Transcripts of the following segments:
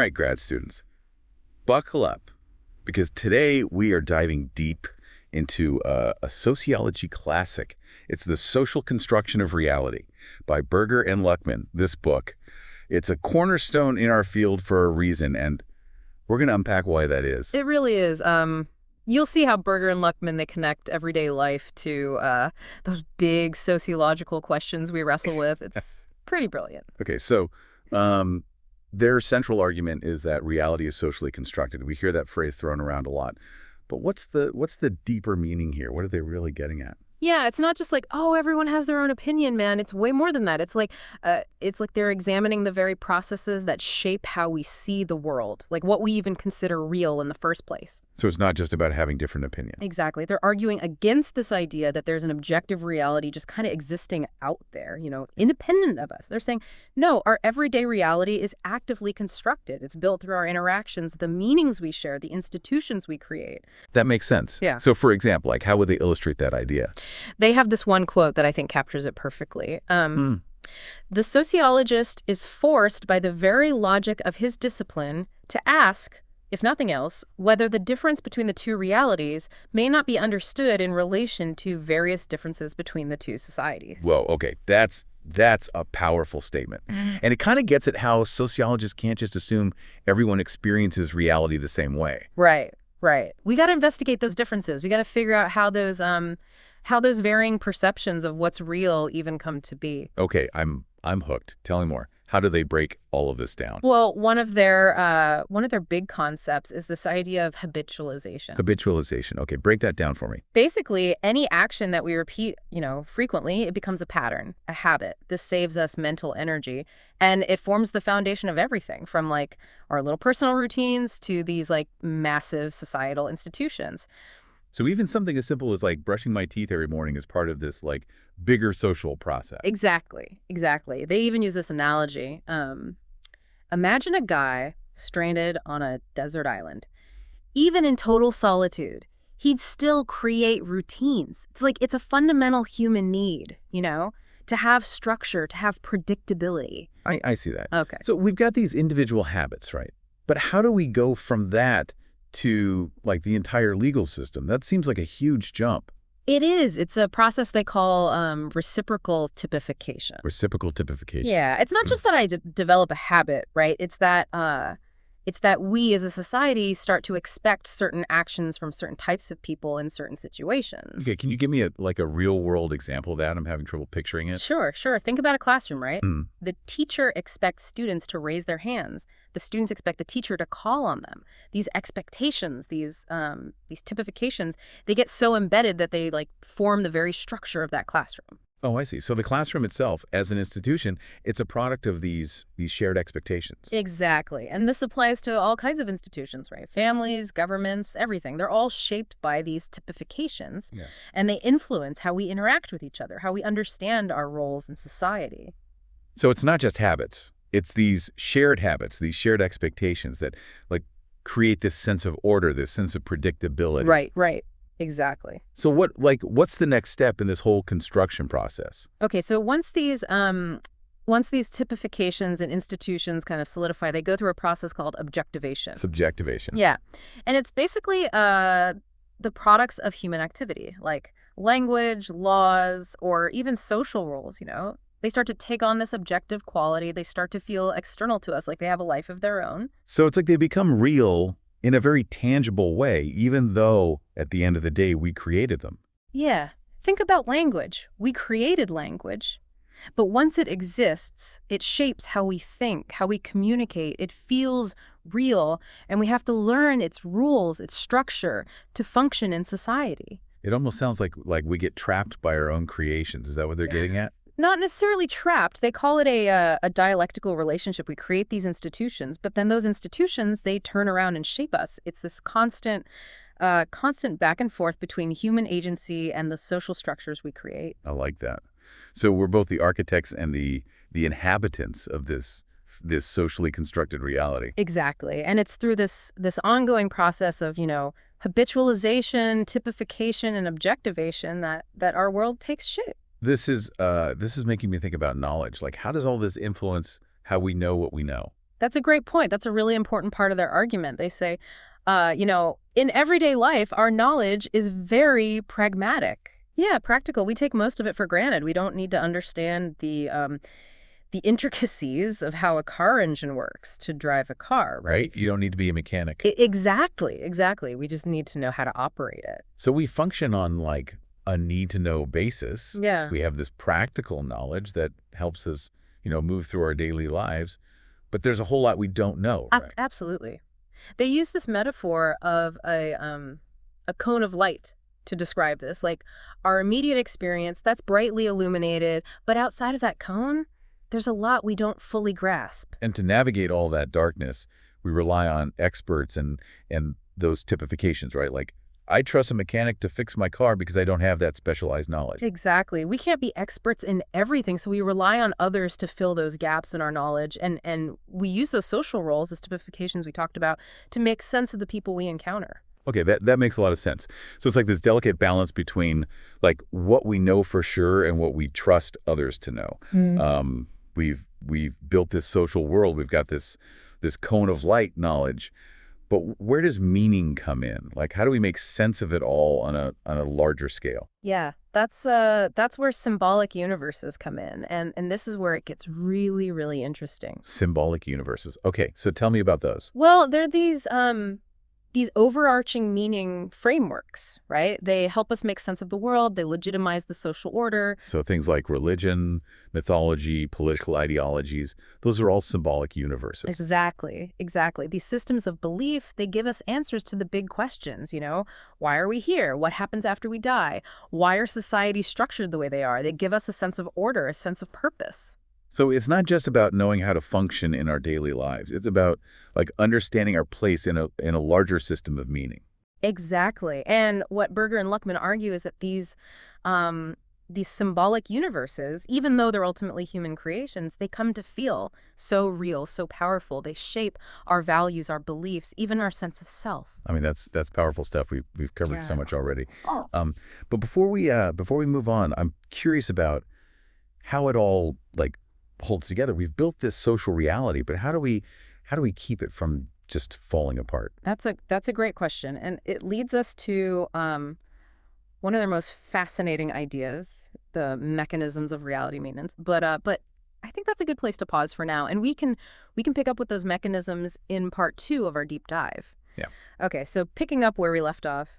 right, grad students, buckle up, because today we are diving deep into a sociology classic. It's The Social Construction of Reality by Berger and Luckmann, this book. It's a cornerstone in our field for a reason, and we're going to unpack why that is. It really is. You'll see how Berger and Luckmann, they connect everyday life to those big sociological questions we wrestle with. It's pretty brilliant. Okay, so their central argument is that reality is socially constructed. We hear that phrase thrown around a lot. But what's the deeper meaning here? What are they really getting at? Yeah, it's not just like, oh, everyone has their own opinion, man. It's way more than that. It's like they're examining the very processes that shape how we see the world, like what we even consider real in the first place. So it's not just about having different opinions. Exactly. They're arguing against this idea that there's an objective reality just kind of existing out there, independent of us. They're saying, no, our everyday reality is actively constructed. It's built through our interactions, the meanings we share, the institutions we create. That makes sense. Yeah. So for example, like how would they illustrate that idea? They have this one quote that I think captures it perfectly. The sociologist is forced by the very logic of his discipline to ask, if nothing else, whether the difference between the two realities may not be understood in relation to various differences between the two societies. Whoa, okay, that's a powerful statement. And it kind of gets at how sociologists can't just assume everyone experiences reality the same way. Right. We got to investigate those differences. We got to figure out how those varying perceptions of what's real even come to be. Okay, I'm hooked. Tell me more. How do they break all of this down? Well, one of their big concepts is this idea of habitualization. Habitualization. Okay, break that down for me. Basically, any action that we repeat, frequently, it becomes a pattern, a habit. This saves us mental energy, and it forms the foundation of everything from like our little personal routines to these like massive societal institutions. So even something as simple as like brushing my teeth every morning is part of this like bigger social process. Exactly. They even use this analogy. Imagine a guy stranded on a desert island. Even in total solitude, he'd still create routines. It's a fundamental human need, to have structure, to have predictability. I see that. Okay. So we've got these individual habits, right? But how do we go from that to like the entire legal system? That seems like a huge jump. It is. It's a process they call reciprocal typification. Reciprocal typification. Yeah. It's not just that I develop a habit, right? It's that we as a society start to expect certain actions from certain types of people in certain situations. Okay, can you give me a real world example of that? I'm having trouble picturing it. Sure. Think about a classroom, right? The teacher expects students to raise their hands. The students expect the teacher to call on them. These expectations, these typifications, they get so embedded that they like form the very structure of that classroom. Oh, I see. So the classroom itself, as an institution, it's a product of these shared expectations. Exactly. And this applies to all kinds of institutions, right? Families, governments, everything. They're all shaped by these typifications, and they influence how we interact with each other, how we understand our roles in society. So it's not just habits. It's these shared habits, these shared expectations that like create this sense of order, this sense of predictability. Right. Exactly. So what's the next step in this whole construction process? Okay, so once these typifications and institutions kind of solidify, they go through a process called objectivation. Subjectivation. Yeah. And it's basically the products of human activity, like language, laws, or even social rules, They start to take on this objective quality. They start to feel external to us, like they have a life of their own. So it's like they become real in a very tangible way, even though at the end of the day, we created them. Yeah. Think about language. We created language. But once it exists, it shapes how we think, how we communicate. It feels real, and we have to learn its rules, its structure to function in society. It almost sounds like we get trapped by our own creations. Is that what they're getting at? Not necessarily trapped. They call it a dialectical relationship. We create these institutions, but then those institutions, they turn around and shape us. It's this constant back and forth between human agency and the social structures we create. I like that. So we're both the architects and the inhabitants of this socially constructed reality. Exactly. And it's through this ongoing process of, habitualization, typification, and objectivation that our world takes shape. This is making me think about knowledge. Like, how does all this influence how we know what we know? That's a great point. That's a really important part of their argument. They say, in everyday life, our knowledge is very pragmatic. Yeah, practical. We take most of it for granted. We don't need to understand the intricacies of how a car engine works to drive a car, right? You don't need to be a mechanic. Exactly. We just need to know how to operate it. So we function on like a need-to-know basis. Yeah. We have this practical knowledge that helps us, move through our daily lives. But there's a whole lot we don't know, right? Absolutely. They use this metaphor of a cone of light to describe this. Like our immediate experience, that's brightly illuminated, but outside of that cone, there's a lot we don't fully grasp. And to navigate all that darkness, we rely on experts and those typifications, right? Like, I trust a mechanic to fix my car because I don't have that specialized knowledge. Exactly. We can't be experts in everything, so we rely on others to fill those gaps in our knowledge. And we use those social roles, those typifications we talked about, to make sense of the people we encounter. Okay, that makes a lot of sense. So it's like this delicate balance between like what we know for sure and what we trust others to know. We've built this social world. We've got this cone of light knowledge. But where does meaning come in? Like, how do we make sense of it all on a larger scale? Yeah, that's where symbolic universes come in, and this is where it gets really, really interesting. Symbolic universes. Okay, so tell me about those. Well, they're these overarching meaning frameworks, right? They help us make sense of the world. They legitimize the social order. So things like religion, mythology, political ideologies, those are all symbolic universes. Exactly. These systems of belief, they give us answers to the big questions, Why are we here? What happens after we die? Why are societies structured the way they are? They give us a sense of order, a sense of purpose. So it's not just about knowing how to function in our daily lives. It's about like understanding our place in a larger system of meaning. Exactly. And what Berger and Luckmann argue is that these symbolic universes, even though they're ultimately human creations, they come to feel so real, so powerful. They shape our values, our beliefs, even our sense of self. I mean, that's powerful stuff. We've covered so much already. Oh. But before we move on, I'm curious about how it all like holds together. We've built this social reality, but how do we keep it from just falling apart? That's a great question, and it leads us to one of their most fascinating ideas, the mechanisms of reality maintenance. But I think that's a good place to pause for now, and we can pick up with those mechanisms in part 2 of our deep dive. Yeah. Okay, so picking up where we left off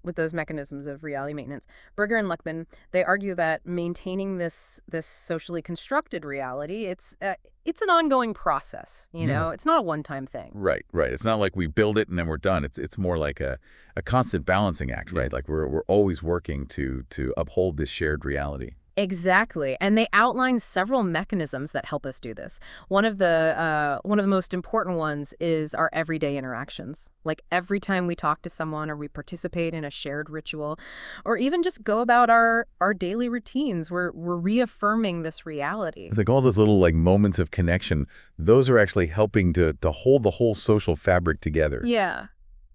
with those mechanisms of reality maintenance, Berger and Luckmann, they argue that maintaining this socially constructed reality, it's an ongoing process. It's not a one-time thing. Right. It's not like we build it and then we're done. It's more like a constant balancing act, right? Like we're always working to uphold this shared reality. Exactly. And they outline several mechanisms that help us do this. One of the most important ones is our everyday interactions. Like every time we talk to someone or we participate in a shared ritual or even just go about our daily routines, we're reaffirming this reality. It's like all those little like moments of connection. Those are actually helping to hold the whole social fabric together. Yeah.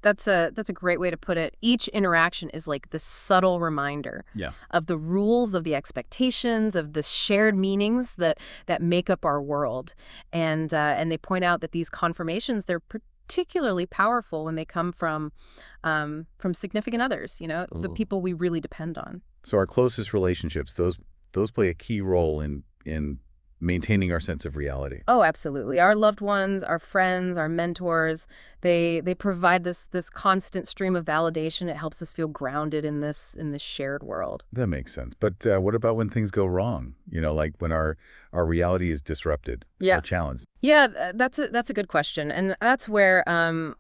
That's a great way to put it. Each interaction is like this subtle reminder of the rules, of the expectations, of the shared meanings that make up our world. And they point out that these confirmations, they're particularly powerful when they come from significant others, the people we really depend on. So our closest relationships, those play a key role in maintaining our sense of reality. Oh, absolutely. Our loved ones, our friends, our mentors, they provide this constant stream of validation. It helps us feel grounded in this shared world. That makes sense. But what about when things go wrong? Like when our reality is disrupted or challenged? Yeah, that's a good question. And that's where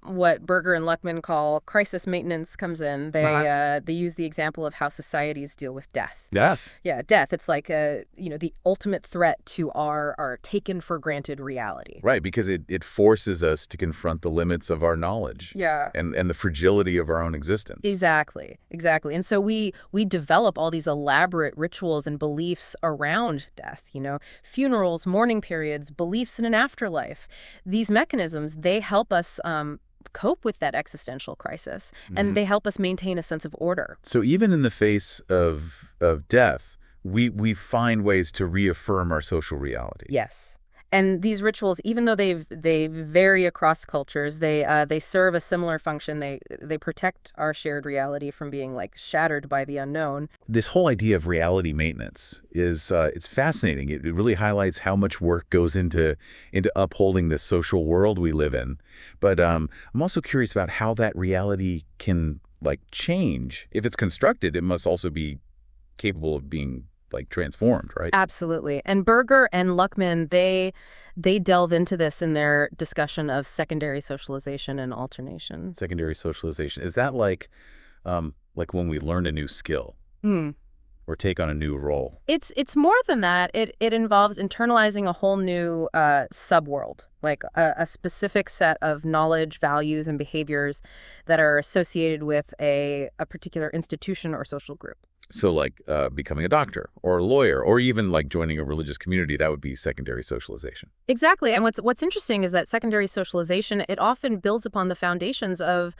what Berger and Luckmann call crisis maintenance comes in. They use the example of how societies deal with death. Death? Yeah, death. It's like the ultimate threat to our taken for granted reality. Right, because it forces us to confront the limits of our knowledge. Yeah. And the fragility of our own existence. Exactly. And so we develop all these elaborate rituals and beliefs around death, funerals, mourning periods, beliefs in an afterlife. These mechanisms, they help us cope with that existential crisis, and they help us maintain a sense of order. So even in the face of death, we find ways to reaffirm our social reality. Yes. And these rituals, even though they vary across cultures, they serve a similar function. They protect our shared reality from being like shattered by the unknown. This whole idea of reality maintenance is it's fascinating. It really highlights how much work goes into upholding this social world we live in. But I'm also curious about how that reality can like change. If it's constructed, it must also be capable of being like transformed, right? Absolutely. And Berger and Luckmann, they delve into this in their discussion of secondary socialization and alternation. Secondary socialization. Is that like when we learn a new skill Hmm. or take on a new role? It's more than that. It involves internalizing a whole new subworld, like a specific set of knowledge, values, and behaviors that are associated with a particular institution or social group. So like becoming a doctor or a lawyer or even like joining a religious community, that would be secondary socialization. Exactly. And what's interesting is that secondary socialization, it often builds upon the foundations of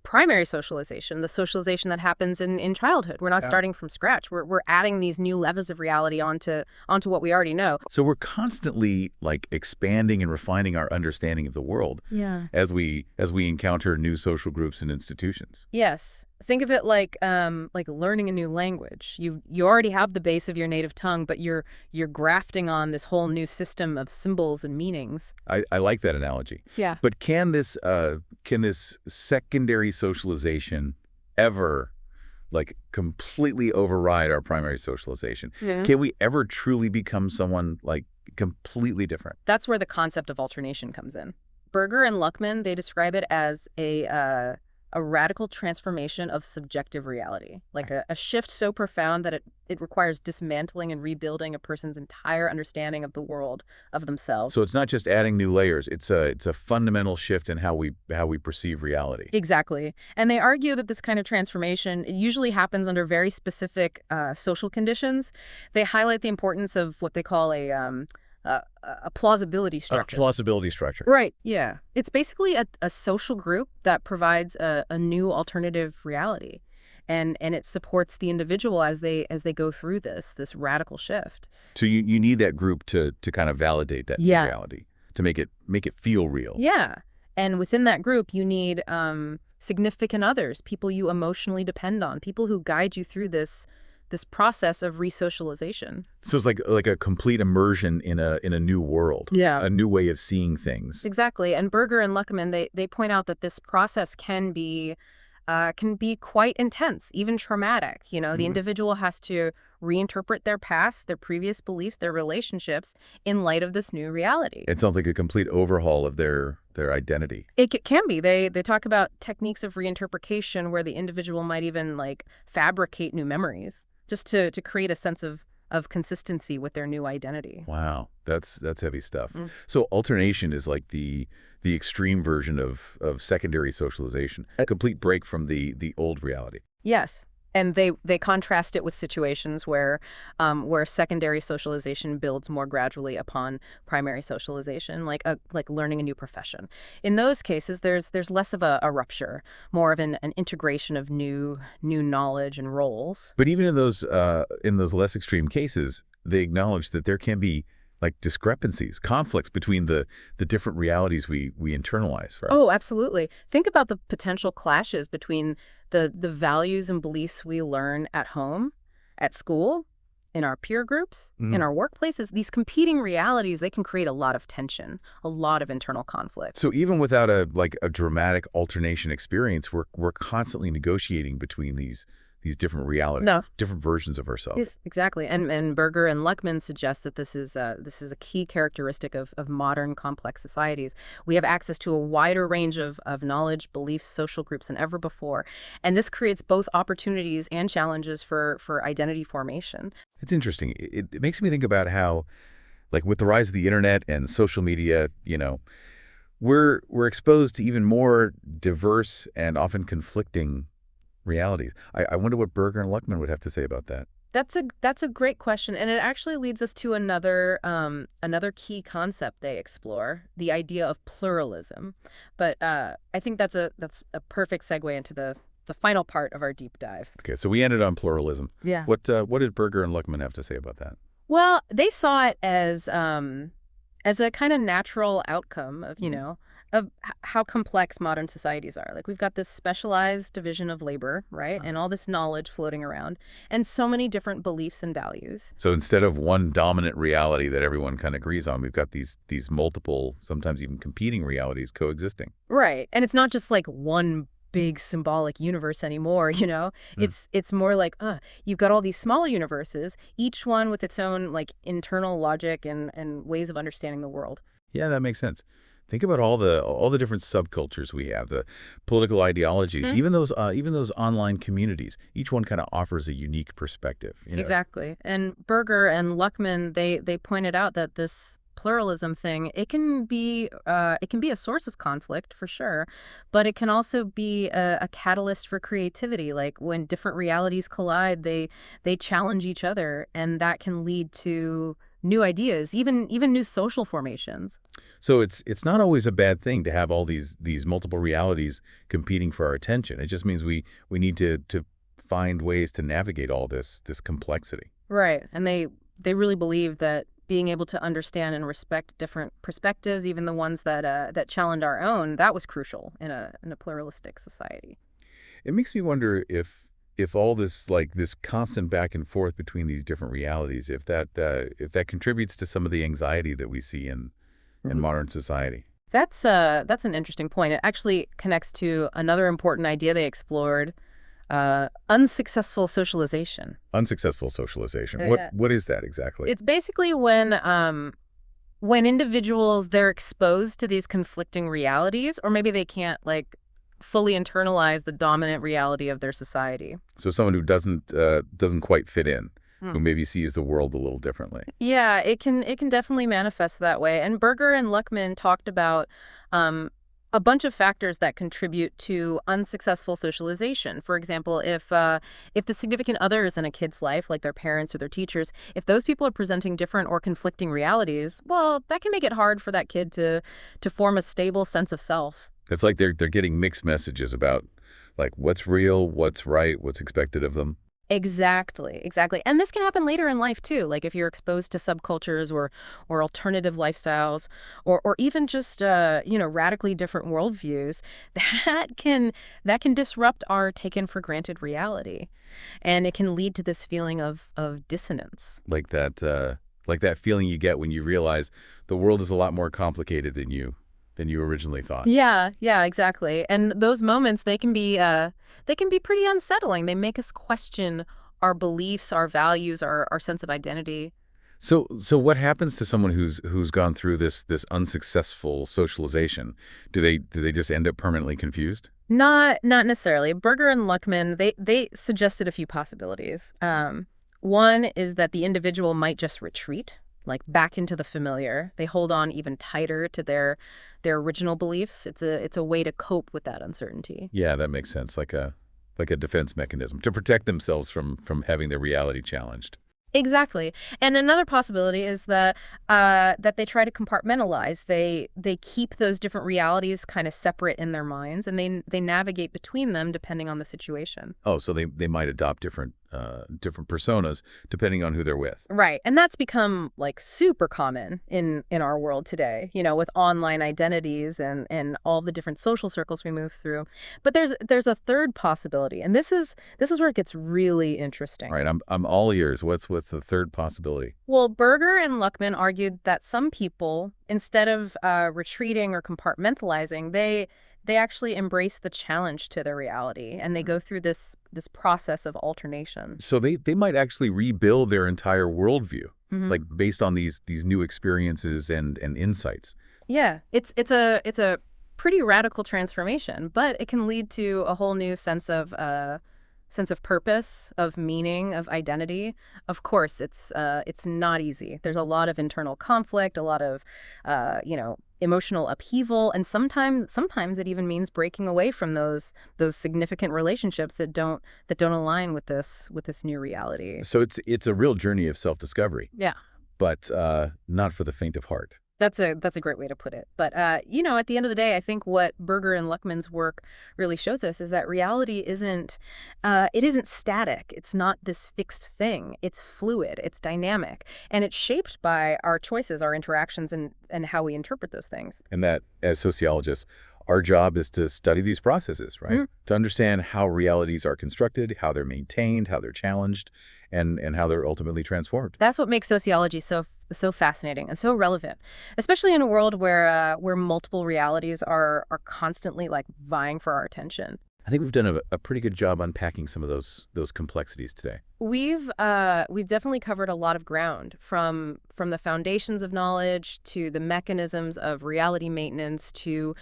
primary socialization, the socialization that happens in childhood. We're not starting from scratch. We're adding these new levels of reality onto what we already know. So we're constantly like expanding and refining our understanding of the world as we encounter new social groups and institutions. Yes. Think of it like learning a new language. You already have the base of your native tongue, but you're grafting on this whole new system of symbols and meanings. I like that analogy. Yeah. But can this secondary socialization ever like completely override our primary socialization? Yeah. Can we ever truly become someone like completely different? That's where the concept of alternation comes in. Berger and Luckmann, they describe it as a radical transformation of subjective reality, like a shift so profound that it requires dismantling and rebuilding a person's entire understanding of the world, of themselves. So it's not just adding new layers, it's a fundamental shift in how we perceive reality. Exactly. And they argue that this kind of transformation usually happens under very specific social conditions. They highlight the importance of what they call a plausibility structure. Plausibility structure. Right, yeah. It's basically a social group that provides a new alternative reality. And it supports the individual as they go through this radical shift. So you need that group to kind of validate that new reality, to make it feel real. Yeah. And within that group, you need significant others, people you emotionally depend on, people who guide you through this process of resocialization. So it's like a complete immersion in a new world. Yeah. A new way of seeing things. Exactly. And Berger and Luckmann, they point out that this process can be quite intense, even traumatic. You know, the individual has to reinterpret their past, their previous beliefs, their relationships in light of this new reality. It sounds like a complete overhaul of their identity. It can be. They talk about techniques of reinterpretation where the individual might even like fabricate new memories just to create a sense of consistency with their new identity. Wow, that's heavy stuff. So alternation is like the extreme version of secondary socialization, a complete break from the old reality. Yes. And they contrast it with situations where secondary socialization builds more gradually upon primary socialization, like learning a new profession. In those cases, there's less of a rupture, more of an integration of new knowledge and roles. But even in those less extreme cases, they acknowledge that there can be like discrepancies, conflicts between the different realities we internalize. Right? Oh, absolutely. Think about the potential clashes between the values and beliefs we learn at home, at school, in our peer groups, in our workplaces. These competing realities, they can create a lot of tension, a lot of internal conflict. So even without a dramatic alternation experience, we're constantly negotiating between these different realities, different versions of ourselves. Yes, exactly. And Berger and Luckmann suggest that this is a key characteristic of modern complex societies. We have access to a wider range of knowledge, beliefs, social groups than ever before. And this creates both opportunities and challenges for identity formation. It's interesting. It makes me think about how, like with the rise of the internet and social media, you know, we're exposed to even more diverse and often conflicting realities. I wonder what Berger and Luckmann would have to say about that. That's a great question, and it actually leads us to another key concept they explore, the idea of pluralism. But I think that's a perfect segue into the final part of our deep dive. Okay, so we ended on pluralism. Yeah. What did Berger and Luckmann have to say about that? Well, they saw it as as a kind of natural outcome of, of how complex modern societies are. Like we've got this specialized division of labor, right? And all this knowledge floating around and so many different beliefs and values. So instead of one dominant reality that everyone kind of agrees on, we've got these multiple, sometimes even competing realities coexisting. Right. And it's not just like one big symbolic universe anymore. It's more like, you've got all these smaller universes, each one with its own like internal logic and ways of understanding the world. Yeah, that makes sense. Think about all the different subcultures we have, the political ideologies, even those online communities. Each one kind of offers a unique perspective. Exactly. And Berger and Luckmann, they pointed out that this pluralism thing, it can be a source of conflict for sure, but it can also be a catalyst for creativity. Like when different realities collide, they challenge each other, and that can lead to new ideas, even new social formations. So it's not always a bad thing to have all these multiple realities competing for our attention. It just means we need to find ways to navigate all this complexity. Right. And they really believe that being able to understand and respect different perspectives, even the ones that challenge our own, that was crucial in a pluralistic society. It makes me wonder if all this this constant back and forth between these different realities, if that contributes to some of the anxiety that we see in modern society. That's an interesting point. It actually connects to another important idea they explored, unsuccessful socialization. Unsuccessful socialization. Yeah. What is that exactly? It's basically when individuals, they're exposed to these conflicting realities, or maybe they can't fully internalize the dominant reality of their society. So someone who doesn't quite fit in, who maybe sees the world a little differently. Yeah, it can definitely manifest that way. And Berger and Luckmann talked about a bunch of factors that contribute to unsuccessful socialization. For example, if the significant others in a kid's life, like their parents or their teachers, if those people are presenting different or conflicting realities, well, that can make it hard for that kid to form a stable sense of self. It's like they're getting mixed messages about what's real, what's right, what's expected of them. Exactly. And this can happen later in life too. Like if you're exposed to subcultures or alternative lifestyles or even just radically different worldviews, that can disrupt our taken for granted reality. And it can lead to this feeling of dissonance. Like that feeling you get when you realize the world is a lot more complicated than you originally thought. Yeah, exactly. And those moments, they can be pretty unsettling. They make us question our beliefs, our values, our sense of identity. So what happens to someone who's gone through this unsuccessful socialization? Do they just end up permanently confused? Not necessarily. Berger and Luckmann, they suggested a few possibilities. One is that the individual might just retreat, back into the familiar. They hold on even tighter to their original beliefs. It's a way to cope with that uncertainty. Yeah, that makes sense. Like a defense mechanism to protect themselves from having their reality challenged. Exactly. And another possibility is that they try to compartmentalize. They keep those different realities kind of separate in their minds, and they navigate between them depending on the situation. Oh, so they might adopt different personas depending on who they're with. Right. And that's become super common in our world today, with online identities and all the different social circles we move through. But there's a third possibility, and this is where it gets really interesting. Right. I'm all ears. What's the third possibility? Well, Berger and Luckmann argued that some people, instead of retreating or compartmentalizing, they actually embrace the challenge to their reality, and they go through this process of alternation. So they might actually rebuild their entire worldview, based on these new experiences and insights. Yeah, it's a pretty radical transformation, but it can lead to a whole new sense of purpose, of meaning, of identity. Of course, it's not easy. There's a lot of internal conflict, a lot of emotional upheaval, and sometimes it even means breaking away from those significant relationships that don't align with this new reality. So it's a real journey of self-discovery. Yeah. But not for the faint of heart. That's a great way to put it. But at the end of the day, I think what Berger and Luckmann's work really shows us is that reality isn't static. It's not this fixed thing. It's fluid. It's dynamic, and it's shaped by our choices, our interactions, and how we interpret those things. And that, as sociologists, our job is to study these processes, right? To understand how realities are constructed, how they're maintained, how they're challenged, and how they're ultimately transformed. That's what makes sociology so fascinating and so relevant, especially in a world where multiple realities are constantly like vying for our attention. I think we've done a pretty good job unpacking some of those complexities today. We've definitely covered a lot of ground from the foundations of knowledge to the mechanisms of reality maintenance to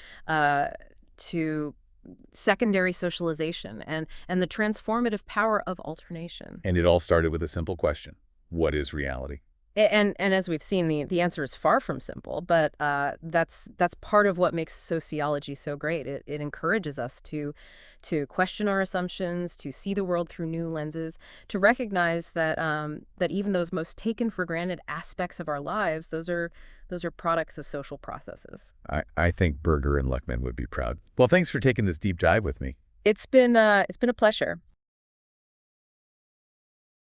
secondary socialization and the transformative power of alternation. And it all started with a simple question: what is reality? And as we've seen, the answer is far from simple, but that's part of what makes sociology so great. It encourages us to question our assumptions, to see the world through new lenses, to recognize that that even those most taken for granted aspects of our lives, those are products of social processes. I think Berger and Luckmann would be proud. Well, thanks for taking this deep dive with me. It's been a pleasure.